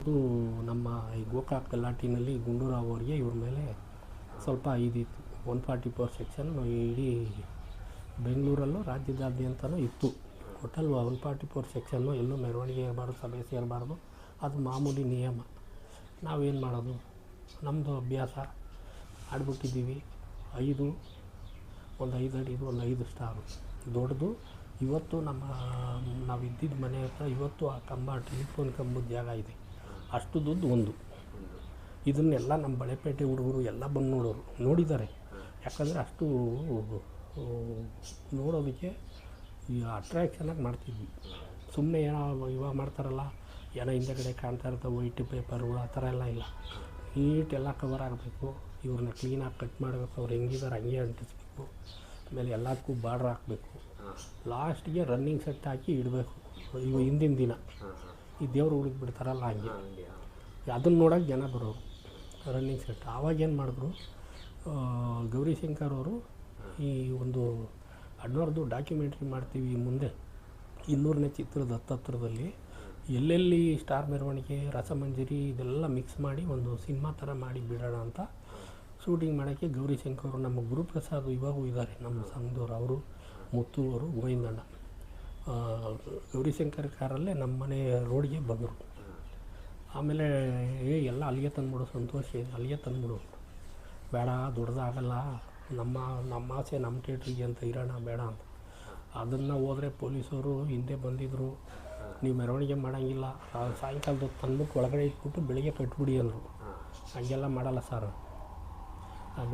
ಇವತ್ತು ನಮ್ಮ ಈ ಗೋಕಾಕ್ ಗಲಾಟಿನಲ್ಲಿ ಗುಂಡೂರಾವ್ ಅವರಿಗೆ ಇವ್ರ ಮೇಲೆ ಸ್ವಲ್ಪ ಇದಿತ್ತು. 144 ಸೆಕ್ಷನ್ ಇಡೀ ಬೆಂಗಳೂರಲ್ಲೂ ರಾಜ್ಯದಾದ್ಯಂತನೂ ಇತ್ತು. Total 144 section. ಎಲ್ಲೂ ಮೆರವಣಿಗೆ ಇರಬಾರ್ದು, ಸಭೆ ಸೇರಬಾರ್ದು, ಅದು ಮಾಮೂಲಿ ನಿಯಮ. ನಾವೇನು ಮಾಡೋದು, ನಮ್ಮದು ಅಭ್ಯಾಸ ಆಡ್ಬಿಟ್ಟಿದ್ದೀವಿ. ಒಂದು 5 ಅಡಿದು ಒಂದು 5 ಸ್ಟಾರು ದೊಡ್ಡದು. ಇವತ್ತು ನಾವು ಇದ್ದಿದ್ದ ಮನೆ ಹತ್ರ ಇವತ್ತು ಆ ಕಂಬ, ಟೆಲಿಫೋನ್ ಕಂಬದ ಜಾಗ ಇದೆ, ಅಷ್ಟು ದುಡ್ಡು ಒಂದು. ಇದನ್ನೆಲ್ಲ ನಮ್ಮ ಬಳೆಪೇಟೆ ಹುಡುಗರು ಎಲ್ಲ ಬಂದು ನೋಡಿದ್ದಾರೆ. ಯಾಕಂದರೆ ಅಷ್ಟು ನೋಡೋದಕ್ಕೆ ಈ ಅಟ್ರ್ಯಾಕ್ಷನಾಗಿ ಮಾಡ್ತಿದ್ವಿ. ಸುಮ್ಮನೆ ಏನೋ ಇವಾಗ ಮಾಡ್ತಾರಲ್ಲ, ಏನೋ ಹಿಂದೆಗಡೆ ಕಾಣ್ತಾ ಇರ್ತವೆ ವೈಟ್ ಪೇಪರು, ಆ ಥರ ಎಲ್ಲ ಇಲ್ಲ. ನೀಟೆಲ್ಲ ಕವರ್ ಆಗಬೇಕು. ಇವ್ರನ್ನ ಕ್ಲೀನಾಗಿ ಕಟ್ ಮಾಡಬೇಕು. ಅವ್ರು ಹೆಂಗಿದ್ದಾರೆ ಹಂಗೆ ಅಂಟಿಸ್ಬೇಕು. ಆಮೇಲೆ ಎಲ್ಲದಕ್ಕೂ ಬಾರ್ಡ್ರ್ ಹಾಕಬೇಕು. ಲಾಸ್ಟಿಗೆ ರನ್ನಿಂಗ್ ಸೆಟ್ ಹಾಕಿ ಇಡಬೇಕು. ಇವು ಹಿಂದಿನ ದಿನ ಈ ದೇವ್ರು ಹುಡುಗಿ ಬಿಡ್ತಾರಲ್ಲ ಹಂಗೆ, ಅದನ್ನು ನೋಡೋಕೆ ಜನ ಬರೋರು. ರನ್ನಿಂಗ್ ಸೆಟ್ ಆವಾಗೇನು ಮಾಡಿದ್ರು, ಗೌರಿಶಂಕರ್ ಅವರು ಈ ಒಂದು ಅಡ್ನೋರ್ದು ಡಾಕ್ಯುಮೆಂಟ್ರಿ ಮಾಡ್ತೀವಿ ಮುಂದೆ 200ನೇ ಚಿತ್ರದ ಹತ್ತತ್ರದಲ್ಲಿ ಎಲ್ಲೆಲ್ಲಿ ಸ್ಟಾರ್ ಮೆರವಣಿಗೆ, ರಸಮಂಜರಿ ಇದೆಲ್ಲ ಮಿಕ್ಸ್ ಮಾಡಿ ಒಂದು ಸಿನಿಮಾ ಥರ ಮಾಡಿ ಬಿಡೋಣ ಅಂತ ಶೂಟಿಂಗ್ ಮಾಡೋಕ್ಕೆ ಗೌರಿಶಂಕರ್ ಅವರು, ನಮ್ಮ ಗುರುಪ್ರಸಾದ್ ಇವಾಗೂ ಇದ್ದಾರೆ ನಮ್ಮ ಸಂಘದವ್ರು, ಅವರು ಮುತ್ತು ಅವರು, ಗೋವಿಂದಣ್ಣ, ಗೌರಿಶಂಕರ್ ಕಾರಲ್ಲೇ ನಮ್ಮ ಮನೆ ರೋಡ್ಗೆ ಬಂದರು. ಆಮೇಲೆ ಎಲ್ಲ ಅಲ್ಲಿಗೆ ತಂದುಬಿಡು ಸಂತೋಷ, ಅಲ್ಲಿಗೆ ತಂದುಬಿಡು, ಬೇಡ ದೊಡ್ಡದಾಗಲ್ಲ, ನಮ್ಮ ಆಸೆ ನಮ್ಮ ಥಿಯೇಟ್ರಿಗೆ ಅಂತ ಇರೋಣ ಬೇಡ ಅಂತ. ಅದನ್ನು ಹೋದರೆ ಪೊಲೀಸವರು ಹಿಂದೆ ಬಂದಿದ್ದರು, ನೀವು ಮೆರವಣಿಗೆ ಮಾಡೋಂಗಿಲ್ಲ, ಸಾಯಂಕಾಲದ ತಂದ್ಬಿಟ್ಟು ಒಳಗಡೆ ಇಟ್ಬಿಟ್ಟು ಬೆಳಿಗ್ಗೆ ಕಟ್ಬಿಡಿ ಅಂದರು. ಹಾಗೆಲ್ಲ ಮಾಡಲ್ಲ ಸರ್,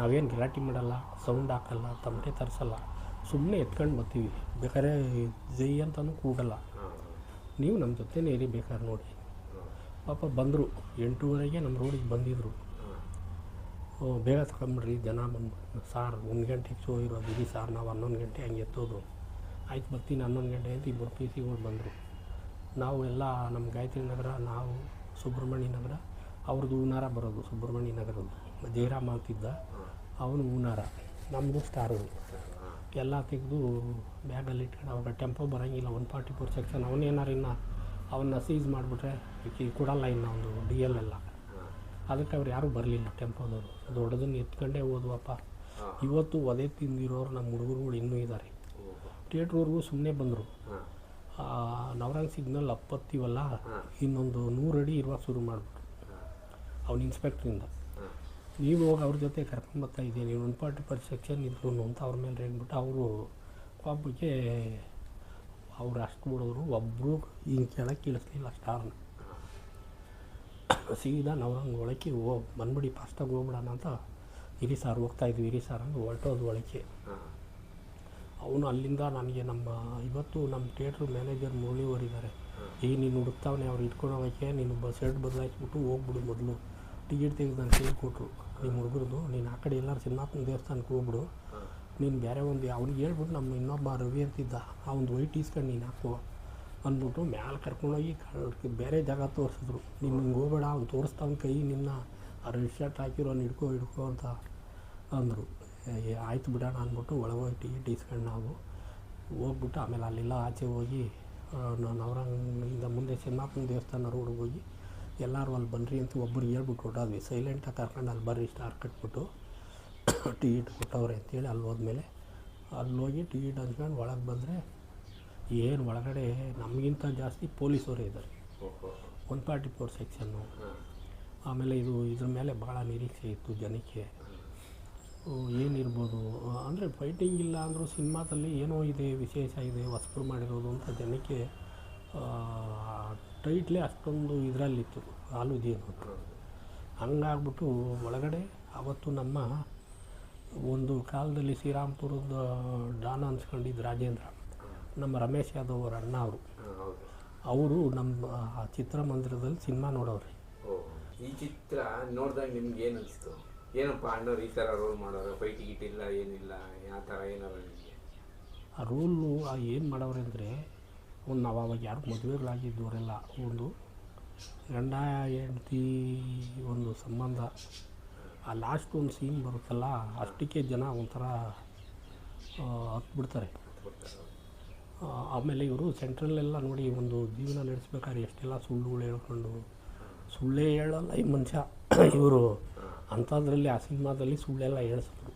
ನಾವೇನು ಗಲಾಟೆ ಮಾಡಲ್ಲ, ಸೌಂಡ್ ಹಾಕಲ್ಲ, ತಮಟೆ ತರಿಸಲ್ಲ, ಸುಮ್ಮನೆ ಎತ್ಕೊಂಡು ಬರ್ತೀವಿ. ಬೇಕಾದ್ರೆ ಜೈ ಅಂತಲೂ ಕೂಗಲ್ಲ, ನೀವು ನಮ್ಮ ಜೊತೆನೇ ಇರಿ ಬೇಕಾದ್ರೆ ನೋಡಿ. ಪಾಪ ಬಂದರು, 8:30ಗೆ ನಮ್ಮ ರೋಡಿಗೆ ಬಂದಿದ್ದರು. ಬೇಗ ತಗೊಂಬಿಡ್ರಿ ಜನ ಬಂದು, ಸಾರ್ 1 ಗಂಟೆಗೆ ಶೋ ಇರೋದು, ಇರಿ ಸಾರ್ ನಾವು 11 ಗಂಟೆ ಹಂಗೆ ಎತ್ತೋದು. ಆಯ್ತು ಬರ್ತೀನಿ 11 ಗಂಟೆ ಅಂತ ಇಬ್ಬರು PC ಬಂದರು. ನಾವು ಎಲ್ಲ ನಮ್ಮ ಗಾಯತ್ರಿ ನಗರ, ನಾವು ಸುಬ್ರಹ್ಮಣ್ಯ ನಗರ, ಅವ್ರದ್ದು ಹೂನಾರ ಬರೋದು ಸುಬ್ರಹ್ಮಣ್ಯ ನಗರದ್ದು, ಜಯರಾಮ ಅಂತಿದ್ದ ಅವನು ಹೂನಾರ, ನಮ್ಮದು ಸ್ಟಾರು. ಎಲ್ಲ ತೆಗೆದು ಬ್ಯಾಗಲ್ಲಿ ಇಟ್ಕೊಂಡು, ಅವಾಗ ಟೆಂಪೋ ಬರೋಂಗಿಲ್ಲ 144 ಸೆಕ್ಷನ್. ಅವನ್ನ ಸೀಸ್ ಮಾಡಿಬಿಟ್ರೆ ಕೊಡಲ್ಲ ಇನ್ನು ಒಂದು DL ಎಲ್ಲ. ಅದಕ್ಕೆ ಅವ್ರು ಯಾರೂ ಬರಲಿಲ್ಲ ಟೆಂಪೋದವರು. ದೊಡ್ಡದನ್ನು ಎತ್ಕೊಂಡೇ ಹೋದ್ವಪ್ಪ. ಇವತ್ತು ಒದೆ ತಿಂದಿರೋರು ನಮ್ಮ ಹುಡುಗರುಗಳು ಇನ್ನೂ ಇದ್ದಾರೆ. ಥಿಯೇಟ್ರವ್ರಿಗೂ ಸುಮ್ಮನೆ ಬಂದರು. ನವರಂಗ್ ಸಿಗ್ನಲ್ ಹತ್ತೀವಲ್ಲ, ಇನ್ನೊಂದು 100 ಅಡಿ ಇರುವಾಗ ಶುರು ಮಾಡಿಬಿಟ್ರು ಅವ್ನು ಇನ್ಸ್ಪೆಕ್ಟ್ರಿಂದ. ನೀವು ಹೋಗಿ ಅವ್ರ ಜೊತೆ ಕರ್ಕೊಂಬರ್ತಾ ಇದ್ದೀನಿ, 144 ಸೆಕ್ಷನ್ ಇದ್ರು ಅಂತ ಅವ್ರ ಮೇಲೆ ಹೇಳ್ಬಿಟ್ಟು ಅವರು ಪಾಪಕ್ಕೆ ಅವ್ರು ಅಷ್ಟು ಬಿಡೋರು. ಒಬ್ಬರು ಹಿಂಗೆ ಕೆಳಕ್ಕೆ ಇಳಿಸ್ಲಿಲ್ಲ ಸ್ಟಾರ್ನ. ಸೀದಾ ನವರಂಗ್ ಒಳಕ್ಕೆ ಬಂದ್ಬಿಡಿ ಫಾಸ್ಟಾಗಿ ಹೋಗ್ಬಿಡೋಣ ಅಂತ, ಇರಿ ಸಾರ್ ಹೋಗ್ತಾಯಿದ್ವಿ, ಇರಿ ಸಾರ್ ಅಂತ ಹೊರಟೋದು ಒಳಕ್ಕೆ. ಅವನು ಅಲ್ಲಿಂದ ನನಗೆ ಇವತ್ತು ನಮ್ಮ ಥಿಯೇಟ್ರ್ ಮ್ಯಾನೇಜರ್ ಮುರಳಿಯವರಿದ್ದಾರೆ, ನೀನು ಹುಡುಕ್ತಾವನೆ ಅವ್ರು ಇಟ್ಕೊಂಡು ಹೋಗೋಕ್ಕೆ, ನೀನು ಶರ್ಟ್ ಬದಲಾಯಿಸ್ಬಿಟ್ಟು ಹೋಗ್ಬಿಡು, ಮೊದಲು ಟಿಕೆಟ್ ತೆಗೆದು ನಾನು ಕೇಳ್ಕೊಟ್ರು ನಿಮ್ಮ ಹುಡುಗರದು, ನೀನು ಆ ಕಡೆ ಎಲ್ಲರೂ ಸಿನಿಮಾಪನ ದೇವಸ್ಥಾನಕ್ಕೆ ಹೋಗ್ಬಿಡು, ನೀನು ಬೇರೆ ಒಂದು ಅವ್ನಿಗೆ ಹೇಳ್ಬಿಟ್ಟು ನಮ್ಮ ಇನ್ನೊಬ್ಬ ರವಿ ಅಂತಿದ್ದ ಅವ್ನು ವೈಟ್ ಈಸ್ಕೊಂಡು ನೀನು ಹಾಕೋ ಅಂದ್ಬಿಟ್ಟು ಮ್ಯಾಲೆ ಕರ್ಕೊಂಡೋಗಿ ಬೇರೆ ಜಾಗ ತೋರಿಸಿದ್ರು. ನೀನು ಹಿಂಗೆ ಹೋಗಬೇಡ, ಅವ್ನು ತೋರಿಸ್ತಾವ್ನ ಕೈ ನಿನ್ನ ಆ ರೆಡ್ ಶರ್ಟ್ ಹಾಕಿರೋ ಹಿಡ್ಕೊ ಅಂತ ಅಂದರು. ಆಯ್ತು ಬಿಡೋಣ ಅಂದ್ಬಿಟ್ಟು ಒಳಗೋಗಿ ಟಿಕೆಟ್ ಇಸ್ಕೊಂಡು ನಾವು ಹೋಗ್ಬಿಟ್ಟು ಆಮೇಲೆ ಅಲ್ಲೆಲ್ಲ ಆಚೆ ಹೋಗಿ ನವರಂಗಿಂದ ಮುಂದೆ ಸಿನಿಮಾಪನ ದೇವಸ್ಥಾನ ರೋಡ್ಗೆ ಹೋಗಿ ಎಲ್ಲರೂ ಅಲ್ಲಿ ಬನ್ನಿರಿ ಅಂತ ಒಬ್ಬರಿಗೆ ಹೇಳ್ಬಿಟ್ಟು ಹೊರಟಾದ್ವಿ. ಸೈಲೆಂಟಾಗಿ ಕರ್ಕೊಂಡು ಅಲ್ಲಿ ಬರ್ರಿ ಸ್ಟಾರ್ ಕಟ್ಬಿಟ್ಟು ಟಿಕೆಟ್ ಕೊಟ್ಟವ್ರೆ ಅಂತೇಳಿ ಅಲ್ಲಿ ಹೋದ್ಮೇಲೆ ಅಲ್ಲಿ ಹೋಗಿ ಟಿಕೆಟ್ ಹಂಚ್ಕೊಂಡು ಒಳಗೆ ಬಂದರೆ ಏನು ಒಳಗಡೆ ನಮಗಿಂತ ಜಾಸ್ತಿ ಪೊಲೀಸವರೇ ಇದ್ದಾರೆ. 144 ಸೆಕ್ಷನ್ನು. ಆಮೇಲೆ ಇದ್ರ ಮೇಲೆ ಭಾಳ ನಿರೀಕ್ಷೆ ಇತ್ತು ಜನಕ್ಕೆ. ಏನಿರ್ಬೋದು ಅಂದರೆ ಫೈಟಿಂಗ್ ಇಲ್ಲ ಅಂದರೂ ಸಿನಿಮಾದಲ್ಲಿ ಏನೋ ಇದೆ, ವಿಶೇಷ ಇದೆ, ಹೊಸಬ್ರು ಮಾಡಿರೋದು ಅಂತ ಜನಕ್ಕೆ ಟೈಟ್ಲೇ ಅಷ್ಟೊಂದು ಇದರಲ್ಲಿತ್ತು, ಆಲೂದಿಯನ್ನು. ಹಂಗಾಗ್ಬಿಟ್ಟು ಒಳಗಡೆ ಅವತ್ತು ನಮ್ಮ ಒಂದು ಕಾಲದಲ್ಲಿ ಶ್ರೀರಾಮ್ಪುರದ ಡಾನ್ ಅನ್ಸ್ಕೊಂಡಿದ್ದು ರಾಜೇಂದ್ರ, ನಮ್ಮ ರಮೇಶ್ ಯಾದವ್ ಅವರ ಅಣ್ಣ ಅವರು ನಮ್ಮ ಚಿತ್ರಮಂದಿರದಲ್ಲಿ ಸಿನಿಮಾ ನೋಡೋರು. ಈ ಚಿತ್ರ ನೋಡಿದಾಗ ನಿಮ್ಗೆ ಏನು ಅನಿಸ್ತು? ಏನಪ್ಪ ಅಣ್ಣವ್ರು ಈ ಥರ ರೋಲ್ ಮಾಡೋರು, ಫೈಟ್ ಗಿಟ್ ಇಲ್ಲ ಏನಿಲ್ಲ, ಯಾವ ಥರ ಏನಾರು ನಿಮಗೆ ಆ ರೋಲು ಏನು ಮಾಡೋರು ಅಂದರೆ, ನಾವು ಅವಾಗ ಯಾರು ಮದುವೆಗಳಾಗಿದ್ದವರೆಲ್ಲ ಒಂದು ಗಂಡ ಹೆಂಡತಿ ಒಂದು ಸಂಬಂಧ, ಆ ಲಾಸ್ಟ್ ಒಂದು ಸೀನ್ ಬರುತ್ತಲ್ಲ, ಅಷ್ಟಕ್ಕೆ ಜನ ಒಂಥರ ಹತ್ಬಿಡ್ತಾರೆ. ಆಮೇಲೆ ಇವರು ಸೆಂಟ್ರಲ್ಲೆಲ್ಲ ನೋಡಿ ಒಂದು ಜೀವನ ನಡೆಸ್ಬೇಕಾದ್ರೆ ಎಷ್ಟೆಲ್ಲ ಸುಳ್ಳುಗಳು ಹೇಳ್ಕೊಂಡು ಸುಳ್ಳೇ ಹೇಳಲ್ಲ ಈ ಮನುಷ್ಯ ಇವರು ಅಂಥದ್ರಲ್ಲಿ ಆ ಸಿನಿಮಾದಲ್ಲಿ ಸುಳ್ಳೆಲ್ಲ ಹೇಳಿಸಿದ್ರು.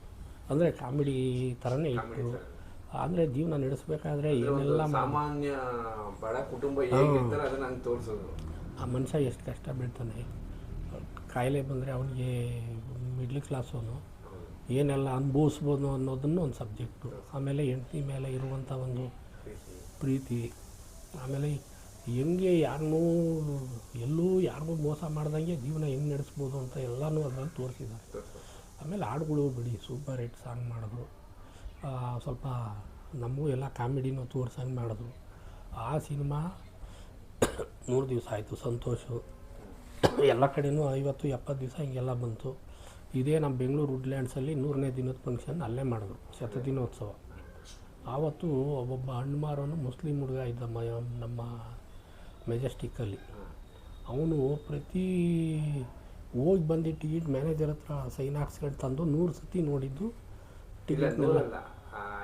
ಅಂದರೆ ಕಾಮಿಡಿ ಥರನೇ ಇತ್ತು. ಅಂದರೆ ಜೀವನ ನಡೆಸಬೇಕಾದ್ರೆ ಏನೆಲ್ಲ ಸಾಮಾನ್ಯ ಬಡ ಕುಟುಂಬ ಹೇಗಿರ್ತಾರೆ ಅದನ್ನ ಹಂಗೆ ತೋರಿಸೋದು. ಆ ಮನುಷ್ಯ ಎಷ್ಟು ಕಷ್ಟ ಬೀಳ್ತಾನೆ, ಕಾಯಿಲೆ ಬಂದರೆ ಅವನಿಗೆ ಮಿಡ್ಲ್ ಕ್ಲಾಸವನು ಏನೆಲ್ಲ ಅನುಭವಿಸ್ಬೋದು ಅನ್ನೋದನ್ನು ಒಂದು ಸಬ್ಜೆಕ್ಟು. ಆಮೇಲೆ ಹೆಂಡತಿ ಮೇಲೆ ಇರುವಂಥ ಒಂದು ಪ್ರೀತಿ, ಆಮೇಲೆ ಹೆಂಗೆ ಯಾರನ್ನೂ ಎಲ್ಲೂ ಯಾರಿಗೂ ಮೋಸ ಮಾಡ್ದಂಗೆ ಜೀವನ ಹೆಂಗೆ ನಡೆಸ್ಬೋದು ಅಂತ ಎಲ್ಲನೂ ಅದರಲ್ಲಿ ತೋರಿಸಿದ್ದಾರೆ. ಆಮೇಲೆ ಹಾಡುಗಳು ಬಿಡಿ ಸೂಪರ್ ಹಿಟ್ ಸಾಂಗ್ ಮಾಡಿದ್ರು. ಸ್ವಲ್ಪ ನಮಗೂ ಎಲ್ಲ ಕಾಮಿಡಿನೂ ತೋರ್ಸಂಗೆ ಮಾಡಿದ್ರು. ಆ ಸಿನಿಮಾ 100 ದಿವಸ ಆಯಿತು. ಸಂತೋಷು ಎಲ್ಲ ಕಡೆಯೂ 50-70 ದಿವಸ ಹಿಂಗೆಲ್ಲ ಬಂತು. ಇದೇ ನಮ್ಮ ಬೆಂಗಳೂರು ವುಡ್ಲ್ಯಾಂಡ್ಸಲ್ಲಿ 100ನೇ ದಿನದ ಫಂಕ್ಷನ್ ಅಲ್ಲೇ ಮಾಡಿದ್ರು, ಶತದಿನೋತ್ಸವ. ಆವತ್ತು ಒಬ್ಬ ಹಣ್ಣು ಮಾರೋನು ಮುಸ್ಲಿಂ ಹುಡುಗ ಇದ್ದ ನಮ್ಮ ಮೆಜೆಸ್ಟಿಕ್ಕಲ್ಲಿ. ಅವನು ಪ್ರತಿ ಹೋಗಿ ಬಂದು ಟಿಕೆಟ್ ಮ್ಯಾನೇಜರ್ ಹತ್ರ ಸೈನ್ ಹಾಕ್ಸ್ಕೊಂಡು ತಂದು 100 ಸತಿ ನೋಡಿದ್ದು ಟಿಕೆಟ್ನೆಲ್ಲ.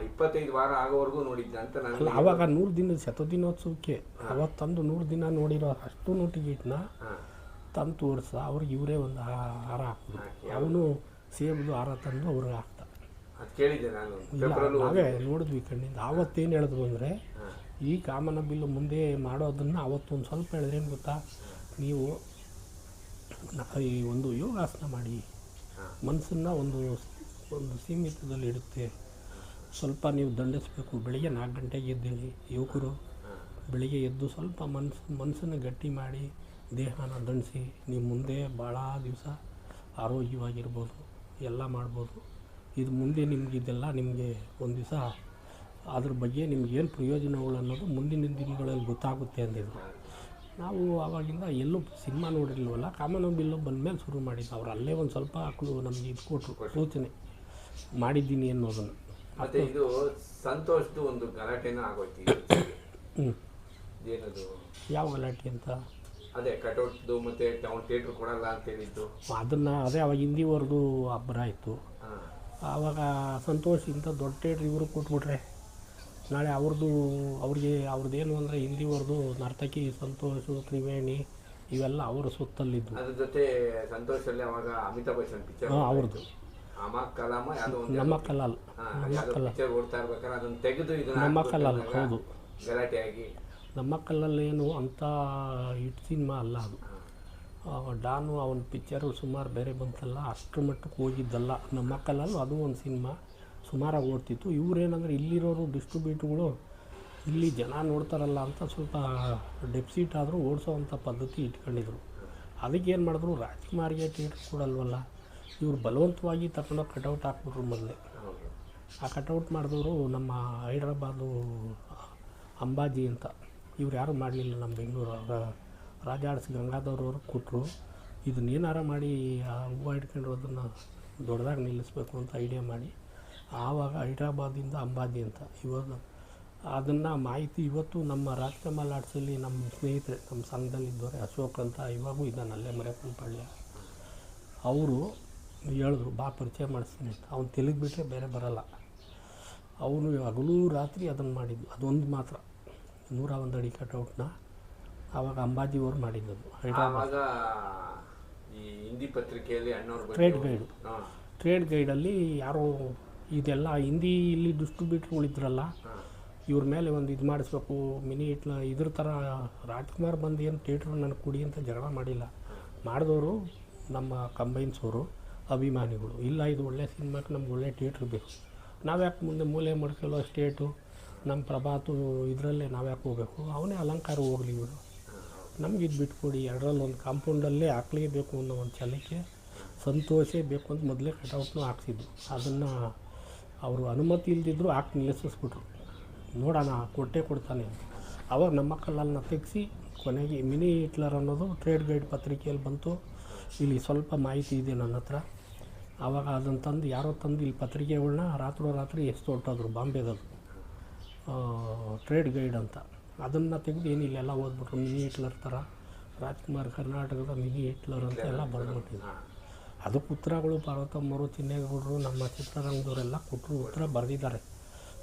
25 ವಾರ ಆಗೋವರೆಗೂ ನೋಡಿದ್ದೆ ಅಂತ ಅಲ್ಲ, ಆವಾಗ 100 ದಿನದ ಶತದಿನೋತ್ಸವಕ್ಕೆ ಅವತ್ತು ತಂದು 100 ದಿನ ನೋಡಿರೋ ಅಷ್ಟು ಟಿಕೆಟ್ನ ತಂದು ತೋರಿಸ ಅವ್ರಿಗೆ ಇವರೇ ಒಂದು ಹಾರ ಹಾಕಿದ್ರು. ಅವನು ಸೇಬ್ದು ಹಾರ ತಂದು ಅವ್ರಿಗೆ ಹಾಕ್ತ. ಕೇಳಿದ್ದೆ ನಾನು, ನಾವೇ ನೋಡಿದ್ವಿ ಕಣ್ಣಿಂದ. ಆವತ್ತೇನು ಹೇಳಿದ್ರು ಅಂದರೆ, ಈ ಕಾಮನ ಬಿಲ್ಲು ಮುಂದೆ ಮಾಡೋದನ್ನು ಅವತ್ತೊಂದು ಸ್ವಲ್ಪ ಹೇಳಿದ್ರೆ ಏನು ಗೊತ್ತಾ, ನೀವು ಈ ಒಂದು ಯೋಗಾಸನ ಮಾಡಿ ಮನಸ್ಸನ್ನು ಒಂದು ಸೀಮಿತದಲ್ಲಿ ಇಡುತ್ತೆ. ಸ್ವಲ್ಪ ನೀವು ದಂಡಿಸ್ಬೇಕು. ಬೆಳಿಗ್ಗೆ 4 ಗಂಟೆಗೆ ಎದ್ದೇಳಿ ಯುವಕರು, ಬೆಳಿಗ್ಗೆ ಎದ್ದು ಸ್ವಲ್ಪ ಮನಸ್ಸನ್ನು ಗಟ್ಟಿ ಮಾಡಿ ದೇಹನ ದಂಡಿಸಿ ನೀವು ಮುಂದೆ ಭಾಳ ದಿವಸ ಆರೋಗ್ಯವಾಗಿರ್ಬೋದು, ಎಲ್ಲ ಮಾಡ್ಬೋದು. ಇದು ಮುಂದೆ ನಿಮಗಿದೆಲ್ಲ ನಿಮಗೆ ಒಂದು ದಿವಸ ಅದ್ರ ಬಗ್ಗೆ ನಿಮ್ಗೇನು ಪ್ರಯೋಜನಗಳು ಅನ್ನೋದು ಮುಂದಿನ ದಿನಗಳಲ್ಲಿ ಗೊತ್ತಾಗುತ್ತೆ ಅಂದಿದ್ರು. ನಾವು ಆವಾಗಿಂದ ಎಲ್ಲೂ ಸಿನಿಮಾ ನೋಡಿರ್ಲಿಲ್ವಲ್ಲ, ಕಾಮನ ಬಿಲ್ಲು ಬಂದಮೇಲೆ ಶುರು ಮಾಡಿದ್ದು. ಅವ್ರು ಅಲ್ಲೇ ಒಂದು ಸ್ವಲ್ಪ ನಮಗೆ ಇದು ಕೊಟ್ಟರು, ಸೂಚನೆ ಮಾಡಿದ್ದೀನಿ ಅನ್ನೋದನ್ನು. ಮತ್ತು ಇದು ಸಂತೋಷದ್ದು ಒಂದು ಗಲಾಟೆನೂ ಆಗೋಯ್ತು. ಏನದು ಯಾವ ಗಲಾಟೆ ಅಂತ? ಅದೇ ಕಟೌಟ್ದು ಮತ್ತು ಥಿಯೇಟ್ರ್ ಕೊಡಲ್ಲ ಅಂತ ಹೇಳಿದ್ದು. ಅದೇ ಅವಾಗ ಹಿಂದಿವರೆಗೂ ಅಬ್ಬರ ಆಯಿತು. ಆವಾಗ ಸಂತೋಷ್ ಇಂಥ ದೊಡ್ಡ ಥಿಯೇಟ್ರ್ ಇವರು ಕೊಟ್ಬಿಟ್ರೆ ನಾಳೆ ಅವ್ರದ್ದೇನು ಅಂದರೆ ಹಿಂದಿವರೆದು ನರ್ತಕಿ ಸಂತೋಷು, ತ್ರಿವೇಣಿ ಇವೆಲ್ಲ ಅವರ ಸುತ್ತಲ್ಲಿದ್ದು. ಅದ್ರ ಜೊತೆ ಸಂತೋಷಲ್ಲಿ ಅವಾಗ ಅಮಿತಾಬ್ ಬಚ್ಚನ್ ಪಿಕ್ಚರ್ ಅವ್ರದ್ದು ನಮ್ಮ ಕಲಾಲ್ ಓಡ್ತಾ ಇರ್ಬೇಕಾದ್ರೆ ಅದನ್ನು ತೆಗೆದು ನಮ್ಮ ಕಲಾಲ್. ಹೌದು, ಗಲಾಟೆ ಆಗಿ ನಮ್ಮ ಕಲ್ಲಲ್ಲೇನು ಅಂಥ ಹಿಟ್ ಸಿನಿಮಾ ಅಲ್ಲ ಅದು. ಡಾನು ಅವನ ಪಿಕ್ಚರು ಸುಮಾರು ಬೇರೆ ಬಂತಲ್ಲ, ಅಷ್ಟರ ಮಟ್ಟಕ್ಕೆ ಹೋಗಿದ್ದಲ್ಲ. ನಮ್ಮ ಕಲ್ಲಲ್ಲೂ ಅದು ಒಂದು ಸಿನಿಮಾ ಸುಮಾರಾಗಿ ಓಡ್ತಿತ್ತು. ಇವರೇನಂದರೆ ಇಲ್ಲಿರೋರು ಡಿಸ್ಟ್ರಿಬ್ಯೂಟ್ರುಗಳು ಇಲ್ಲಿ ಜನ ನೋಡ್ತಾರಲ್ಲ ಅಂತ ಸ್ವಲ್ಪ ಡೆಪ್ಸಿಟ್ ಆದರೂ ಓಡಿಸೋವಂಥ ಪದ್ಧತಿ ಇಟ್ಕೊಂಡಿದ್ರು. ಅದಕ್ಕೇನು ಮಾಡಿದ್ರು, ರಾಜ್ಕುಮಾರ್ಗೆ ಥಿಯೇಟ್ರ್ ಕೊಡಲ್ವಲ್ಲ, ಇವರು ಬಲವಂತವಾಗಿ ತಗೊಂಡೋಗಿ ಕಟೌಟ್ ಹಾಕ್ಬಿಟ್ರು ಮೊದಲೇ. ಆ ಕಟೌಟ್ ಮಾಡಿದವರು ನಮ್ಮ ಹೈದ್ರಾಬಾದು ಅಂಬಾಜಿ ಅಂತ, ಇವ್ರು ಯಾರೂ ಮಾಡಲಿಲ್ಲ. ನಮ್ಮ ಬೆಂಗಳೂರು ರಾಜಾಡ್ಸ್ ಗಂಗಾಧರವ್ರು ಕೊಟ್ಟರು. ಇದನ್ನೇನಾರ ಮಾಡಿ ಆ ಹೂವು ಇಟ್ಕೊಂಡಿರೋದನ್ನು ದೊಡ್ಡದಾಗಿ ನಿಲ್ಲಿಸ್ಬೇಕು ಅಂತ ಐಡಿಯಾ ಮಾಡಿ ಆವಾಗ ಹೈದ್ರಾಬಾದಿಂದ ಅಂಬಾಜಿ ಅಂತ ಇವಾಗ ಅದನ್ನು ಮಾಹಿತಿ ಇವತ್ತು ನಮ್ಮ ರಾಜ್ಕಮಲ್ ಆರ್ಟ್ಸಲ್ಲಿ ನಮ್ಮ ಸ್ನೇಹಿತರೆ ನಮ್ಮ ಸಂಘದಲ್ಲಿದ್ದವರೆ ಅಶೋಕ್ ಅಂತ ಇವಾಗೂ ಇದ್ದಾನಲ್ಲೇ ಮರೆಪನಪಾಳ್ಯ. ಅವರು ಹೇಳಿದ್ರು, ಬಾ ಪರಿಚಯ ಮಾಡಿಸ್ತೀನಿ ಅಂತ. ಅವ್ನು ತೆಲುಗು ಬಿಟ್ಟರೆ ಬೇರೆ ಬರೋಲ್ಲ. ಅವನು ಹಗಲು ರಾತ್ರಿ ಅದನ್ನು ಮಾಡಿದ್ದು. ಅದೊಂದು ಮಾತ್ರ 101 ಅಡಿ ಕಟೌಟ್ನ ಆವಾಗ ಅಂಬಾಜಿಯವರು ಮಾಡಿದ್ದದು ಹೈದ್ರಾಬಾದ್. ಈ ಹಿಂದಿ ಪತ್ರಿಕೆಯಲ್ಲಿ ಟ್ರೇಡ್ ಗೈಡಲ್ಲಿ ಯಾರೋ ಇದೆಲ್ಲ ಹಿಂದಿ ಇಲ್ಲಿ ಡಿಸ್ಟ್ರಿಬ್ಯೂಟ್ರುಗಳಿದ್ರಲ್ಲ, ಇವ್ರ ಮೇಲೆ ಒಂದು ಇದು ಮಾಡಿಸ್ಬೇಕು ಮಿನಿ ಇದ್ರ ಥರ. ರಾಜ್ಕುಮಾರ್ ಬಂದು ಏನು ಥಿಯೇಟ್ರ್ ನನಗೆ ಕೊಡಿ ಅಂತ ಜಗಳ ಮಾಡಿಲ್ಲ. ಮಾಡಿದವರು ನಮ್ಮ ಕಂಬೈನ್ಸವರು ಅಭಿಮಾನಿಗಳು. ಇಲ್ಲ, ಇದು ಒಳ್ಳೆ ಸಿನಿಮಾಕ್ಕೆ ನಮ್ಗೆ ಒಳ್ಳೆ ಥಿಯೇಟ್ರ್ ಬೇಕು, ನಾವ್ಯಾಕೆ ಮುಂದೆ ಮೂಲೆ ಮಡ್ಕೊಳ್ಳೋ ಸ್ಟೇಟು ನಮ್ಮ ಪ್ರಭಾತು ಇದರಲ್ಲೇ ನಾವ್ಯಾಕೆ ಹೋಗಬೇಕು, ಅವನೇ ಅಲಂಕಾರ ಹೋಗಲಿ, ಇವರು ನಮ್ಗೆ ಇದು ಬಿಟ್ಕೊಡಿ, ಎರಡರಲ್ಲೊಂದು ಕಾಂಪೌಂಡಲ್ಲೇ ಹಾಕ್ಲೇಬೇಕು ಅನ್ನೋ ಒಂದು ಛಲಕ್ಕೆ ಸಂತೋಷೇ ಬೇಕು ಅಂತ ಮೊದಲೇ ಕಟೌಟ್ನೂ ಹಾಕ್ಸಿದ್ದು. ಅದನ್ನು ಅವರು ಅನುಮತಿ ಇಲ್ದಿದ್ರು ಹಾಕಿ ನಿಲ್ಲಿಸಿಸ್ಬಿಟ್ರು. ನೋಡೋಣ ಕೊಟ್ಟೇ ಕೊಡ್ತಾನೆ. ಅವಾಗ ನಮ್ಮ ಕಲ್ಲನ್ನ ತೆಗೆಸಿ ಕೊನೆಗೆ ಮಿನಿ ಹಿಟ್ಲರ್ ಅನ್ನೋದು ಟ್ರೇಡ್ ಗೈಡ್ ಪತ್ರಿಕೆಯಲ್ಲಿ ಬಂತು. ಇಲ್ಲಿ ಸ್ವಲ್ಪ ಮಾಹಿತಿ ಇದೆ ನನ್ನ ಹತ್ರ. ಆವಾಗ ಅದನ್ನು ತಂದು ಯಾರೋ ತಂದು ಇಲ್ಲಿ ಪತ್ರಿಕೆಗಳನ್ನ ರಾತ್ರಿ ಎಷ್ಟು ಹೊರಟೋದ್ರು ಬಾಂಬೆದದು ಟ್ರೇಡ್ ಗೈಡ್ ಅಂತ. ಅದನ್ನು ತೆಗೆದು ಏನಿಲ್ಲ ಎಲ್ಲ ಓದ್ಬಿಟ್ರು. ಮಿನಿ ಹಿಟ್ಲರ್ ಥರ ರಾಜ್ಕುಮಾರ್ ಕರ್ನಾಟಕದ ಮಿನಿ ಹಿಟ್ಲರ್ ಅಂತ ಎಲ್ಲ ಬರೆದ್ಬಿಟ್ಟಿದ್ರು. ಅದಕ್ಕೆ ಉತ್ತರಗಳು ಪಾರ್ವತಮ್ಮವರು, ಚಿನ್ನೇಗೌಡರು, ನಮ್ಮ ಚಿತ್ರರಂಗದವರೆಲ್ಲ ಕೊಟ್ಟರು, ಉತ್ತರ ಬರೆದಿದ್ದಾರೆ.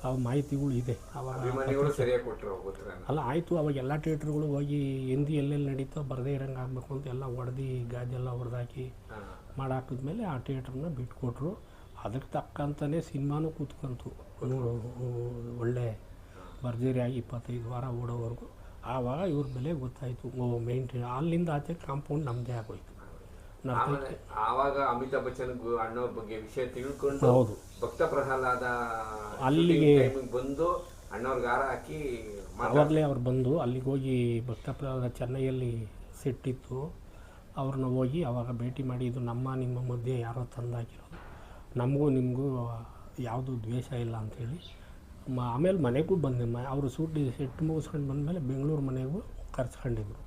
ಆ ಮಾಹಿತಿಗಳು ಇದೆ ಅವಾಗ. ಅಭಿಮಾನಿಗಳು ಸರಿಯಾಗಿ ಕೊಟ್ಟರು ಉತ್ತರ. ಅಲ್ಲ ಆಯಿತು, ಅವಾಗ ಎಲ್ಲ ಥಿಯೇಟ್ರುಗಳು ಹೋಗಿ ಹಿಂದಿ ಎಲ್ಲೆಲ್ಲಿ ನಡೀತೋ ಬರದೇ ಇರೋಂಗೆ ಆಗಬೇಕು ಅಂತ ಎಲ್ಲ ಹೊಡೆದು ಗಾಜೆಲ್ಲ ಹೊಡೆದಾಕಿ ಮಾಡಾಕಿದ್ಮೇಲೆ ಆ ಥಿಯೇಟ್ರನ್ನ ಬಿಟ್ಕೊಟ್ರು. ಅದಕ್ಕೆ ತಕ್ಕಂತಲೇ ಸಿನಿಮಾನೂ ಕೂತ್ಕೊಂತು ಒಳ್ಳೆ ಭರ್ಜರಿಯಾಗಿ 25 ವಾರ ಓಡೋವರೆಗೂ. ಆವಾಗ ಇವ್ರ ಬೆಲೆ ಗೊತ್ತಾಯಿತು. ಮೇಂಟೈನ್ ಅಲ್ಲಿಂದ ಆಚೆ ಕಾಂಪೌಂಡ್ ನಮ್ಮದೇ ಆಗೋಯ್ತು. ಆವಾಗ ಅಮಿತಾಬ್ ಬಚ್ಚನ್ ಅಣ್ಣವ್ರ ಬಗ್ಗೆ ವಿಷಯ ತಿಳ್ಕೊಂಡು ಹೌದು, ಭಕ್ತ ಪ್ರಹ್ಲಾದ ಅಲ್ಲಿಗೆ ಬಂದು ಅಣ್ಣವ್ರಿಗೆ ಹಾರ ಹಾಕಿ ಆವಾಗಲೇ ಅವ್ರು ಬಂದು ಅಲ್ಲಿಗೆ ಹೋಗಿ ಭಕ್ತ ಪ್ರಹ್ಲಾದ ಚೆನ್ನೈಯಲ್ಲಿ ಸೆಟ್ಟಿತ್ತು. ಅವ್ರನ್ನ ಹೋಗಿ ಆವಾಗ ಭೇಟಿ ಮಾಡಿ, ಇದು ನಿಮ್ಮ ಮಧ್ಯೆ ಯಾರೋ ತಂದಾಕಿರೋದು, ನಮಗೂ ನಿಮಗೂ ಯಾವುದೂ ದ್ವೇಷ ಇಲ್ಲ ಅಂಥೇಳಿ ಆಮೇಲೆ ಮನೆಗೂ ಬಂದೆ. ಅವರು ಸೆಟ್ ಮುಗಿಸ್ಕೊಂಡು ಬಂದಮೇಲೆ ಬೆಂಗಳೂರು ಮನೆಗೂ ಕರ್ಸ್ಕೊಂಡಿದ್ರು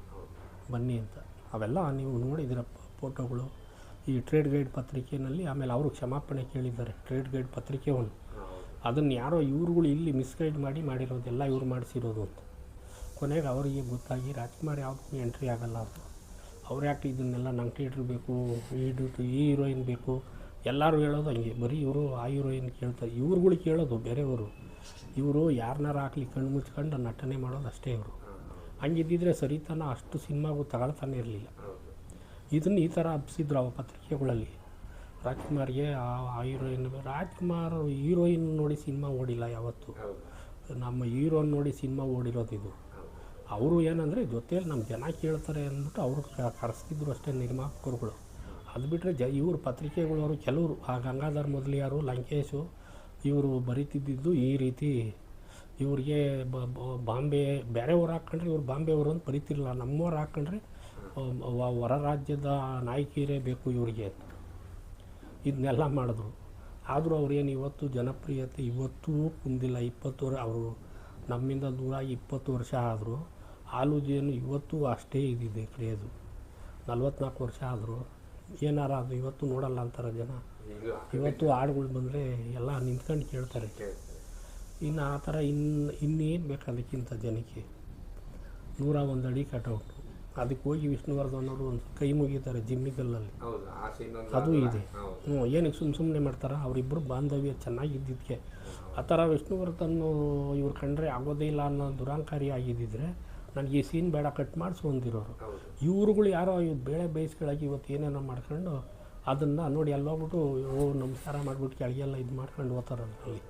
ಬನ್ನಿ ಅಂತ. ಅವೆಲ್ಲ ನೀವು ನೋಡಿದಿರ ಫೋಟೋಗಳು ಈ ಟ್ರೇಡ್ ಗೈಡ್ ಪತ್ರಿಕೆಯಲ್ಲಿ. ಆಮೇಲೆ ಅವರು ಕ್ಷಮಾಪಣೆ ಕೇಳಿದ್ದಾರೆ ಟ್ರೇಡ್ ಗೈಡ್ ಪತ್ರಿಕೆ ಒಂದು. ಅದನ್ನು ಯಾರೋ ಇವ್ರುಗಳು ಇಲ್ಲಿ ಮಿಸ್ಗೈಡ್ ಮಾಡಿರೋದೆಲ್ಲ ಇವ್ರು ಮಾಡಿಸಿರೋದು ಅಂತ. ಕೊನೆಗೆ ಅವರಿಗೆ ಗೊತ್ತಾಗಿ ರಾಜ್ಕುಮಾರ್ ಯಾವುದಕ್ಕೂ ಎಂಟ್ರಿ ಆಗೋಲ್ಲ ಅಂತ. ಅವ್ರು ಯಾಕೆ ಇದನ್ನೆಲ್ಲ ನಂಗೆ ಥಿಯೇಟ್ರ್ ಬೇಕು, ಈ ಹೀರೋಯಿನ್ ಬೇಕು ಎಲ್ಲರೂ ಹೇಳೋದು ಹಂಗೆ. ಬರೀ ಇವರು ಆ ಹೀರೋಯಿನ್ ಕೇಳ್ತಾರೆ, ಇವ್ರುಗಳು ಕೇಳೋದು ಬೇರೆಯವರು. ಇವರು ಯಾರನ್ನಾರು ಹಾಕ್ಲಿ ಕಣ್ಣು ಮುಚ್ಕೊಂಡು ನಟನೆ ಮಾಡೋದು ಅಷ್ಟೇ ಇವರು. ಹಂಗಿದ್ದಿದ್ರೆ ಸರಿತಾನ ಅಷ್ಟು ಸಿನಿಮಾಗೂ ತಗೊಳ್ತಾನೆ ಇರಲಿಲ್ಲ. ಇದನ್ನು ಈ ಥರ ಹಬ್ಸಿದ್ರು ಆ ಪತ್ರಿಕೆಗಳಲ್ಲಿ. ರಾಜ್ಕುಮಾರ್ಗೆ ಆ ಹೀರೋಯಿನ್, ರಾಜ್ಕುಮಾರ್ ಹೀರೋಯಿನ್ ನೋಡಿ ಸಿನಿಮಾ ಓಡಿಲ್ಲ ಯಾವತ್ತು, ನಮ್ಮ ಹೀರೋನ್ ನೋಡಿ ಸಿನಿಮಾ ಓಡಿರೋದು ಇದು. ಅವರು ಏನಂದರೆ ಜೊತೆಯಲ್ಲಿ ನಮ್ಮ ಜನ ಕೇಳ್ತಾರೆ ಅಂದ್ಬಿಟ್ಟು ಅವರು ಕರೆಸ್ತಿದ್ರು ಅಷ್ಟೇ ನಿರ್ಮಾಪಕರುಗಳು. ಅದು ಬಿಟ್ಟರೆ ಇವರು ಪತ್ರಿಕೆಗಳವರು ಕೆಲವರು ಆ ಗಂಗಾಧರ್ ಮೊದಲಿಯಾರು, ಲಂಕೇಶು ಇವರು ಬರೀತಿದ್ದಿದ್ದು ಈ ರೀತಿ. ಇವ್ರಿಗೆ ಬಾಂಬೆ ಬೇರೆಯವ್ರು ಹಾಕ್ಕೊಂಡ್ರೆ ಇವ್ರು ಬಾಂಬೆಯವರು ಅಂತ ಬರೀತಿರಲಿಲ್ಲ. ನಮ್ಮವ್ರು ಹಾಕ್ಕೊಂಡ್ರೆ ಹೊರ ರಾಜ್ಯದ ನಾಯಕಿಯರೇ ಬೇಕು ಇವ್ರಿಗೆ. ಇದನ್ನೆಲ್ಲ ಮಾಡಿದ್ರು. ಆದರೂ ಅವ್ರೇನು ಇವತ್ತು ಜನಪ್ರಿಯತೆ ಇವತ್ತೂ ಕುಂದಿಲ್ಲ. 20 ವರ್ಷ ಅವರು ನಮ್ಮಿಂದ ದೂರ 20 ವರ್ಷ ಆದರೂ ಆಲೂಜಿಯನ್ನು ಇವತ್ತೂ ಅಷ್ಟೇ ಇದಿದೆ ಕ್ರೇಜು. 44 ವರ್ಷ ಆದರೂ ಏನಾರ ಅದು ಇವತ್ತು ನೋಡಲ್ಲ ಅಂತಾರೆ ಜನ. ಇವತ್ತು ಹಾಡುಗಳು ಬಂದರೆ ಎಲ್ಲ ನಿಂತ್ಕೊಂಡು ಕೇಳ್ತಾರೆ. ಇನ್ನು ಆ ಥರ ಇನ್ನೇನು ಬೇಕು ಅದಕ್ಕಿಂತ ಜನಕ್ಕೆ. 101 ಅಡಿ ಕಟೌಟು, ಅದಕ್ಕೆ ಹೋಗಿ ವಿಷ್ಣುವರ್ಧನ್ ಅವರು ಒಂದು ಕೈ ಮುಗಿತಾರೆ ಜಿಮ್ಮಿಗಲ್ಲಲ್ಲಿ, ಅದು ಇದೆ. ಏನಕ್ಕೆ ಸುಮ್ಮನೆ ಮಾಡ್ತಾರೆ, ಅವರಿಬ್ಬರು ಬಾಂಧವ್ಯ ಚೆನ್ನಾಗಿದ್ದಿದ್ದಕ್ಕೆ. ಆ ಥರ ವಿಷ್ಣುವರ್ಧನ್ ಇವ್ರು ಕಂಡ್ರೆ ಆಗೋದೇ ಇಲ್ಲ ಅನ್ನೋ ದುರಾಂಕಾರಿ ಆಗಿದ್ದಿದ್ರೆ ನನಗೆ ಈ ಸೀನ್ ಬೇಡ ಕಟ್ ಮಾಡಿಸು ಅಂದಿರೋರು. ಇವ್ರುಗಳು ಯಾರೋ ಬೇಳೆ ಬೇಯಿಸ್ಕೊಳಕ್ಕೆ ಇವತ್ತು ಏನೇನೋ ಮಾಡ್ಕೊಂಡು ಅದನ್ನು ನೋಡಿ ಅಲ್ಲೋಗ್ಬಿಟ್ಟು ನಮಸ್ಕಾರ ಮಾಡಿಬಿಟ್ಟು ಕೆಳಗೆಲ್ಲ ಇದು ಮಾಡ್ಕೊಂಡು ಹೋಗ್ತಾರೆ. ಅದರಲ್ಲಿ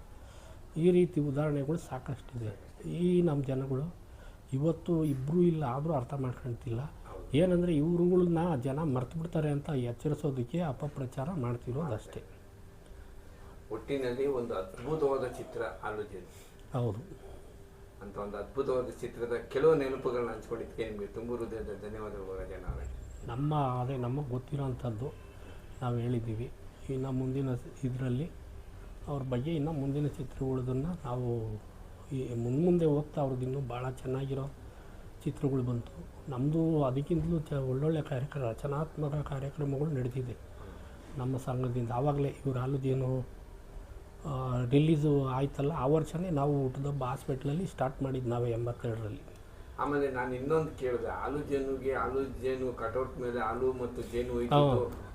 ಈ ರೀತಿ ಉದಾಹರಣೆಗಳು ಸಾಕಷ್ಟಿದೆ. ಈ ನಮ್ಮ ಜನಗಳು ಇವತ್ತು ಇಬ್ಬರೂ ಇಲ್ಲ ಆದರೂ ಅರ್ಥ ಮಾಡ್ಕೊಳ್ತಿಲ್ಲ. ಏನಂದರೆ ಇವ್ರುಗಳನ್ನ ಜನ ಮರ್ತು ಬಿಡ್ತಾರೆ ಅಂತ ಎಚ್ಚರಿಸೋದಕ್ಕೆ ಅಪಪ್ರಚಾರ ಮಾಡ್ತಿರೋದು ಅಷ್ಟೇ. ಒಟ್ಟಿನಲ್ಲಿ ಒಂದು ಅದ್ಭುತವಾದ ಚಿತ್ರ ಆಲೂಜನ್. ಹೌದು, ಅಂತ ಒಂದು ಅದ್ಭುತವಾದ ಚಿತ್ರದ ಕೆಲವು ನೆನಪುಗಳನ್ನ ಹಂಚ್ಕೊಂಡಿದ್ದಕ್ಕೆ ನಿಮಗೆ ತುಂಬ ಹೃದಯದ ಧನ್ಯವಾದಗಳು ರಾಜಣ್ಣ ಅವರೇ. ನಮಗೆ ಗೊತ್ತಿರೋ ಅಂಥದ್ದು ನಾವು ಹೇಳಿದ್ದೀವಿ. ಇನ್ನು ಮುಂದಿನ ಇದರಲ್ಲಿ ಅವ್ರ ಬಗ್ಗೆ ಇನ್ನು ಮುಂದಿನ ಚಿತ್ರಗಳದನ್ನು ನಾವು ಈ ಮುಂದೆ ಹೋಗ್ತಾ ಅವ್ರದ್ದು ಇನ್ನೂ ಭಾಳ ಚೆನ್ನಾಗಿರೋ ಚಿತ್ರಗಳು ಬಂತು. ನಮ್ಮದು ಅದಕ್ಕಿಂತಲೂ ಒಳ್ಳೊಳ್ಳೆ ರಚನಾತ್ಮಕ ಕಾರ್ಯಕ್ರಮಗಳು ನಡೆದಿದೆ ನಮ್ಮ ಸಂಘದಿಂದ. ಆವಾಗಲೇ ಇವರು ಆಲೂಜೇನು ರಿಲೀಸು ಆಯ್ತಲ್ಲ, ಆ ವರ್ಷವೇ ನಾವು ಹುಟ್ಟಿದಬ್ಬ ಹಾಸ್ಪಿಟ್ಲಲ್ಲಿ ಸ್ಟಾರ್ಟ್ ಮಾಡಿದ್ದು ನಾವೇ 82ರಲ್ಲಿ. ಆಮೇಲೆ ನಾನು ಇನ್ನೊಂದು ಕೇಳಿದೆ, ಆಲೂಜೇನು ಕಟೌಟ್ ಮೇಲೆ ಹಾಲು ಮತ್ತು ಜೇನು ಹೋಯ್ತು,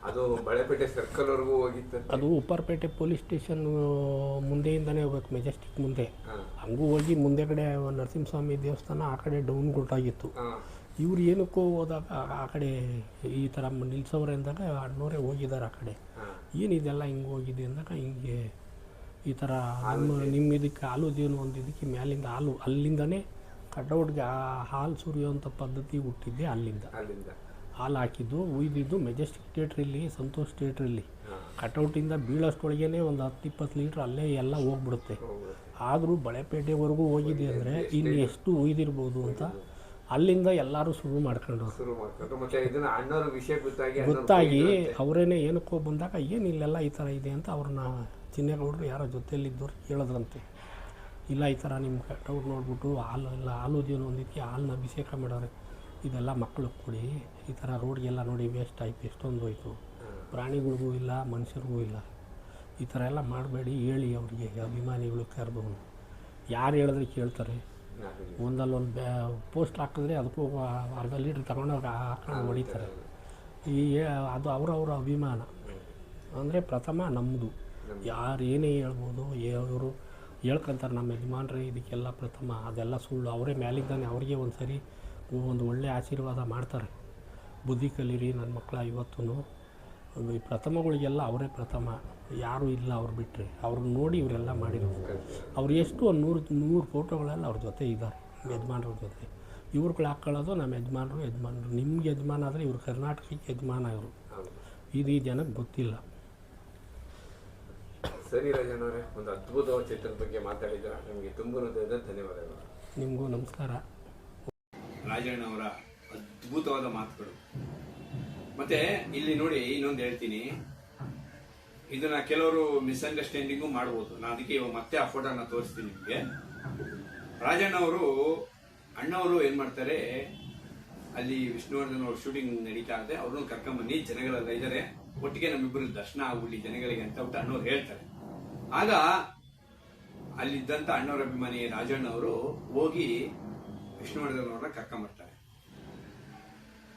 ಅದು ಬಳೆಪೇಟೆ ಸರ್ಕಲ್ವರೆಗೂ ಹೋಗಿತ್ತು. ಅದು ಉಪ್ಪರಪೇಟೆ ಪೊಲೀಸ್ ಸ್ಟೇಷನ್ ಮುಂದೆಯಿಂದನೇ ಹೋಗ್ಬೇಕು, ಮೆಜೆಸ್ಟಿಕ್ ಮುಂದೆ. ಹಂಗೂ ಹೋಗಿ ಮುಂದೆ ಕಡೆ ನರಸಿಂಹಸ್ವಾಮಿ ದೇವಸ್ಥಾನ ಆ ಕಡೆ ಡೌನ್ ಕೊಟ್ಟಾಗಿತ್ತು. ಇವ್ರು ಏನಕ್ಕೋ ಹೋದಾಗ ಆ ಕಡೆ ಈ ಥರ ನಿಲ್ಸೋರೆ ಅಂದಾಗ ಅಣ್ಣವರೇ ಹೋಗಿದ್ದಾರೆ ಆ ಕಡೆ. ಏನಿದೆಲ್ಲ ಹಿಂಗೆ ಹೋಗಿದೆ ಅಂದಾಗ ಹಿಂಗೆ ಈ ಥರ ನಿಮ್ಮ ಇದಕ್ಕೆ ಆಲೂಜೇನು ಒಂದು ಇದಕ್ಕೆ ಮ್ಯಾಲಿಂದ ಹಾಲು ಅಲ್ಲಿಂದನೇ ಕಟೌಟ್ಗೆ ಹಾಲು ಸುರಿಯೋಂಥ ಪದ್ಧತಿ ಹುಟ್ಟಿದ್ದೆ ಅಲ್ಲಿಂದ. ಹಾಲು ಹಾಕಿದ್ದು ಉಯ್ದಿದ್ದು ಮೆಜೆಸ್ಟಿಕ್ ಥಿಯೇಟ್ರಲ್ಲಿ, ಸಂತೋಷ್ ಥಿಯೇಟ್ರಲ್ಲಿ ಕಟೌಟಿಂದ ಬೀಳೋಷ್ಟೊಳಗೇ ಒಂದು 10-20 ಲೀಟ್ರ್ ಅಲ್ಲೇ ಎಲ್ಲ ಹೋಗ್ಬಿಡುತ್ತೆ. ಆದರೂ ಬಳೆಪೇಟೆವರೆಗೂ ಹೋಗಿದೆ ಅಂದರೆ ಇನ್ನು ಎಷ್ಟು ಉಯ್ದಿರ್ಬೋದು ಅಂತ ಅಲ್ಲಿಂದ ಎಲ್ಲರೂ ಶುರು ಮಾಡ್ಕೊಂಡ್ರು. ಗೊತ್ತಾಗಿ ಅವರೇನೆ ಏನಕ್ಕೋ ಬಂದಾಗ ಏನು ಇಲ್ಲೆಲ್ಲ ಈ ಥರ ಇದೆ ಅಂತ ಅವ್ರನ್ನ ಚಿನ್ನೇಗೌಡರು ಯಾರೋ ಜೊತೆಯಲ್ಲಿದ್ದವ್ರು ಕೇಳಿದ್ರಂತೆ. ಇಲ್ಲ ಈ ಥರ ನಿಮ್ಮ ಕಟೌಟ್ ನೋಡ್ಬಿಟ್ಟು ಆಲೂಜೇನು ಒಂದಿಕ್ಕೆ ಹಾಲನ್ನ ಅಭಿಷೇಕ ಮಾಡೋರೆ, ಇದೆಲ್ಲ ಮಕ್ಕಳಿಗೆ ಕೊಡಿ, ಈ ಥರ ರೋಡ್ಗೆಲ್ಲ ನೋಡಿ ವೇಸ್ಟ್ ಆಯಿತು, ಎಷ್ಟೊಂದು ಹೋಯ್ತು, ಪ್ರಾಣಿಗಳಿಗೂ ಇಲ್ಲ ಮನುಷ್ಯರಿಗೂ ಇಲ್ಲ, ಈ ಥರ ಎಲ್ಲ ಮಾಡಬೇಡಿ ಹೇಳಿ ಅವರಿಗೆ. ಅಭಿಮಾನಿಗಳು ಕರೆದು ಯಾರು ಹೇಳಿದ್ರೆ ಕೇಳ್ತಾರೆ. ಒಂದಲ್ಲೊಂದು ಪೋಸ್ಟ್ ಹಾಕಿದ್ರೆ ಅದಕ್ಕೂ ಅರ್ಧ ಲೀಟ್ರ್ ತಗೊಂಡೋಗಿ ಹಾಕೊಂಡು ಹೊಡಿತಾರೆ. ಅದು ಅವರವರ ಅಭಿಮಾನ. ಅಂದರೆ ಪ್ರಥಮ ನಮ್ಮದು, ಯಾರು ಏನೇ ಹೇಳ್ಬೋದು. ಇವರು ಹೇಳ್ಕೊಂತಾರೆ ನಮ್ಮ ಯಜಮಾನ್ರೆ ಇದಕ್ಕೆಲ್ಲ ಪ್ರಥಮ, ಅದೆಲ್ಲ ಸುಳ್ಳು. ಅವರೇ ಮ್ಯಾಲಿದ್ದಾನೆ, ಅವ್ರಿಗೆ ಒಂದು ಸರಿ ಒಂದು ಒಳ್ಳೆಯ ಆಶೀರ್ವಾದ ಮಾಡ್ತಾರೆ. ಬುದ್ಧಿ ಕಲೀರಿ ನನ್ನ ಮಕ್ಕಳ, ಇವತ್ತೂ ಈ ಪ್ರಥಮಗಳಿಗೆಲ್ಲ ಅವರೇ ಪ್ರಥಮ, ಯಾರೂ ಇಲ್ಲ ಅವ್ರು ಬಿಟ್ಟರೆ. ಅವ್ರನ್ನ ನೋಡಿ ಇವರೆಲ್ಲ ಮಾಡಿರೋದು. ಅವ್ರು ಎಷ್ಟು ಒಂದು 100 ಫೋಟೋಗಳೆಲ್ಲ ಅವ್ರ ಜೊತೆ ಇದ್ದಾರೆ, ಯಜಮಾನ್ರ ಜೊತೆ. ಇವ್ರುಗಳು ಹಾಕ್ಕೊಳ್ಳೋದು ನಮ್ಮ ಯಜಮಾನ್ರು. ನಿಮ್ಗೆ ಯಜಮಾನ ಆದರೆ ಇವ್ರು ಕರ್ನಾಟಕಕ್ಕೆ ಯಜಮಾನ. ಇವರು ಇದು ಈ ಜನಕ್ಕೆ ಗೊತ್ತಿಲ್ಲ. ಸರಿ ರಾಜಣ್ಣವರೇ, ಒಂದು ಅದ್ಭುತವಾದ ಚಿತ್ರದ ಬಗ್ಗೆ ಮಾತಾಡಿದ್ರೆ ನಿಮಗೆ ತುಂಬ ಧನ್ಯವಾದಗಳು. ನಿಮಗೂ ನಮಸ್ಕಾರ. ರಾಜಣ್ಣವರ ಅದ್ಭುತವಾದ ಮಾತುಗಳು. ಮತ್ತೆ ಇಲ್ಲಿ ನೋಡಿ, ಇನ್ನೊಂದು ಹೇಳ್ತೀನಿ, ಇದನ್ನ ಕೆಲವರು ಮಿಸ್ಅಂಡರ್ಸ್ಟ್ಯಾಂಡಿಂಗು ಮಾಡ್ಬೋದು. ನಾನು ಅದಕ್ಕೆ ಇವಾಗ ಮತ್ತೆ ಆ ಫೋಟೋನ ತೋರಿಸ್ತೀನಿ ನಿಮಗೆ. ರಾಜಣ್ಣವರು ಅಣ್ಣವರು ಏನ್ ಮಾಡ್ತಾರೆ, ಅಲ್ಲಿ ವಿಷ್ಣುವರ್ಧನ್ ಅವ್ರ ಶೂಟಿಂಗ್ ನಡೀತಾ ಇದೆ, ಅವ್ರನ್ನ ಕರ್ಕೊಂಬನ್ನಿ, ಜನಗಳೆಲ್ಲ ಇದ್ದಾರೆ, ಒಟ್ಟಿಗೆ ನಮ್ಮಿಬ್ಬರು ದರ್ಶನ ಆಗ್ಬಿಡ್ಲಿ ಜನಗಳಿಗೆ ಅಂತ ಬಿಟ್ಟು ಅಣ್ಣವ್ರು ಹೇಳ್ತಾರೆ. ಆಗ ಅಲ್ಲಿದ್ದಂತ ಅಣ್ಣವರ ಅಭಿಮಾನಿ ರಾಜಣ್ಣವರು ಹೋಗಿ ವಿಷ್ಣುವರ್ಧನ್ ಅವ್ರನ್ನ ಕರ್ಕೊಂಬರ್ತಾರೆ.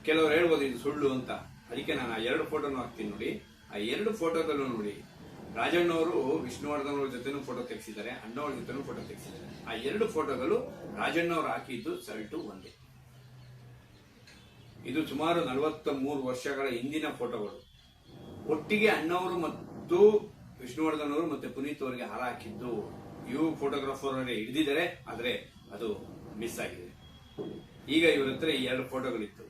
ಕೆಲವರು ಹೇಳ್ಬೋದು ಇದು ಸುಳ್ಳು ಅಂತ. ಅದಕ್ಕೆ ನಾನು ಆ 2 ಫೋಟೋನು ಹಾಕ್ತೀನಿ ನೋಡಿ. ಆ 2 ಫೋಟೋದಲ್ಲೂ ನೋಡಿ, ರಾಜಣ್ಣವರು ವಿಷ್ಣುವರ್ಧನ್ ಅವ್ರ ಜೊತೆನೂ ಫೋಟೋ ತೆಗೆಸಿದ್ದಾರೆ, ಅಣ್ಣವ್ರ ಜೊತೆನೂ ಫೋಟೋ ತೆಗೆಸಿದ್ದಾರೆ. ಆ 2 ಫೋಟೋದಲ್ಲೂ ರಾಜಣ್ಣವ್ರು ಹಾಕಿದ್ದು ಶರ್ಟು ಒಂದೇ. ಇದು ಸುಮಾರು 43 ವರ್ಷಗಳ ಹಿಂದಿನ ಫೋಟೋಗಳು. ಒಟ್ಟಿಗೆ ಅಣ್ಣವರು ಮತ್ತು ವಿಷ್ಣುವರ್ಧನ್ ಅವರು ಮತ್ತೆ ಪುನೀತ್ ಅವರಿಗೆ ಹಾರ ಹಾಕಿದ್ದು ಇವು ಫೋಟೋಗ್ರಾಫರ್ ಅವರೇ ಹಿಡಿದಿದ್ದಾರೆ, ಆದ್ರೆ ಅದು ಮಿಸ್ ಆಗಿದೆ. ಈಗ ಇವ್ರ ಹತ್ರ ಈ 2 ಫೋಟೋಗಳಿತ್ತು.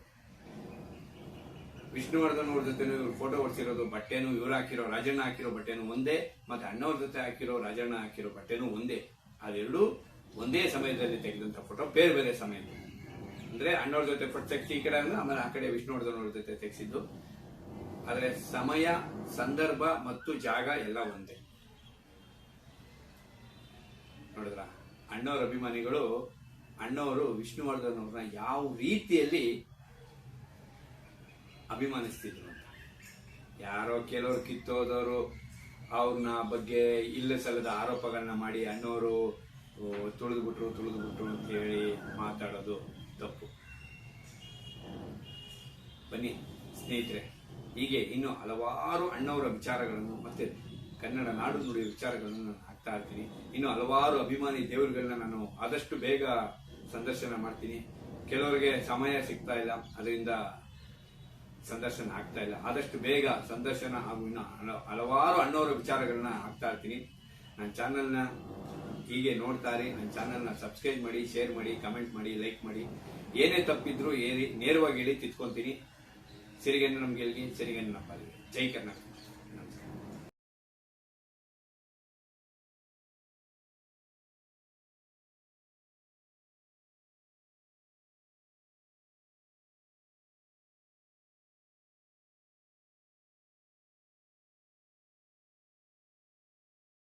ವಿಷ್ಣುವರ್ಧನ್ ಅವ್ರ ಜೊತೆ ಇವ್ರು ಫೋಟೋ ಹೊಡ್ಸಿರೋದು ಬಟ್ಟೆನು, ಇವ್ರು ಹಾಕಿರೋ ರಾಜಣ್ಣ ಹಾಕಿರೋ ಬಟ್ಟೆನು ಒಂದೇ, ಮತ್ತೆ ಅಣ್ಣವ್ರ ಜೊತೆ ಹಾಕಿರೋ ರಾಜಣ್ಣ ಹಾಕಿರೋ ಬಟ್ಟೆನು ಒಂದೇ. ಅದೆರಡು ಒಂದೇ ಸಮಯದಲ್ಲಿ ತೆಗೆದಂತ ಫೋಟೋ, ಬೇರೆ ಬೇರೆ ಸಮಯದಲ್ಲಿ. ಅಂದ್ರೆ ಅಣ್ಣವ್ರ ಜೊತೆ ಫೋಟೋ ತೆಗೆಸಿ ಈ ಕಡೆ ಅಂದ್ರೆ, ಆಮೇಲೆ ಆ ಕಡೆ ವಿಷ್ಣುವರ್ಧನ್ ಅವ್ರ ಜೊತೆ ತೆಗೆಸಿದ್ದು. ಆದ್ರೆ ಸಮಯ, ಸಂದರ್ಭ ಮತ್ತು ಜಾಗ ಎಲ್ಲ ಒಂದೇ. ನೋಡಿದ್ರ, ಅಣ್ಣವ್ರ ಅಭಿಮಾನಿಗಳು ಅಣ್ಣವರು ವಿಷ್ಣುವರ್ಧನ್ ಅವ್ರನ್ನ ಯಾವ ರೀತಿಯಲ್ಲಿ ಅಭಿಮಾನಿಸ್ತಿದ್ರು ಅಂತ. ಯಾರೋ ಕೆಲವರು ಕಿತ್ತೋದವರು ಅವ್ರನ್ನ ಬಗ್ಗೆ ಇಲ್ಲ ಸಲ್ಲದ ಆರೋಪಗಳನ್ನ ಮಾಡಿ ಅಣ್ಣವರು ತುಳಿದ್ಬಿಟ್ರು ಅಂತ ಹೇಳಿ ಮಾತಾಡೋದು ತಪ್ಪು. ಬನ್ನಿ ಸ್ನೇಹಿತರೆ, ಹೀಗೆ ಇನ್ನು ಹಲವಾರು ಅಣ್ಣವರ ವಿಚಾರಗಳನ್ನು ಮತ್ತೆ ಕನ್ನಡ ನಾಡು ನುಡಿಯ ವಿಚಾರಗಳನ್ನು ನಾನು ಹಾಕ್ತಾ ಇರ್ತೀನಿ. ಇನ್ನು ಹಲವಾರು ಅಭಿಮಾನಿ ದೇವರುಗಳನ್ನ ನಾನು ಆದಷ್ಟು ಬೇಗ ಸಂದರ್ಶನ ಮಾಡ್ತೀನಿ. ಕೆಲವರಿಗೆ ಸಮಯ ಸಿಗ್ತಾ ಇಲ್ಲ, ಅದರಿಂದ ಸಂದರ್ಶನ ಆಗ್ತಾ ಇಲ್ಲ. ಆದಷ್ಟು ಬೇಗ ಸಂದರ್ಶನ ಹಾಗೂ ಇನ್ನು ಹಲವಾರು ಅಣ್ಣವರ ವಿಚಾರಗಳನ್ನ ಹಾಕ್ತಾ ಇರ್ತೀನಿ. ನನ್ನ ಚಾನಲ್ನ ಹೀಗೆ ನೋಡ್ತಾ ಇರಿ. ನನ್ನ ಚಾನಲ್ನ ಸಬ್ಸ್ಕ್ರೈಬ್ ಮಾಡಿ, ಶೇರ್ ಮಾಡಿ, ಕಮೆಂಟ್ ಮಾಡಿ, ಲೈಕ್ ಮಾಡಿ. ಏನೇ ತಪ್ಪಿದ್ರು ನೇರವಾಗಿ ಹೇಳಿ ತಿದ್ಕೊಂತೀನಿ. ಸಿರಿಗಣ್ಣ ನಮ್ಗೆ ಗೆಲ್ಗಿ, ಸಿರಿಗಣ್ಣ ಪಾಲಿಗೆ. ಜೈ ಕರ್ನಾಟಕ.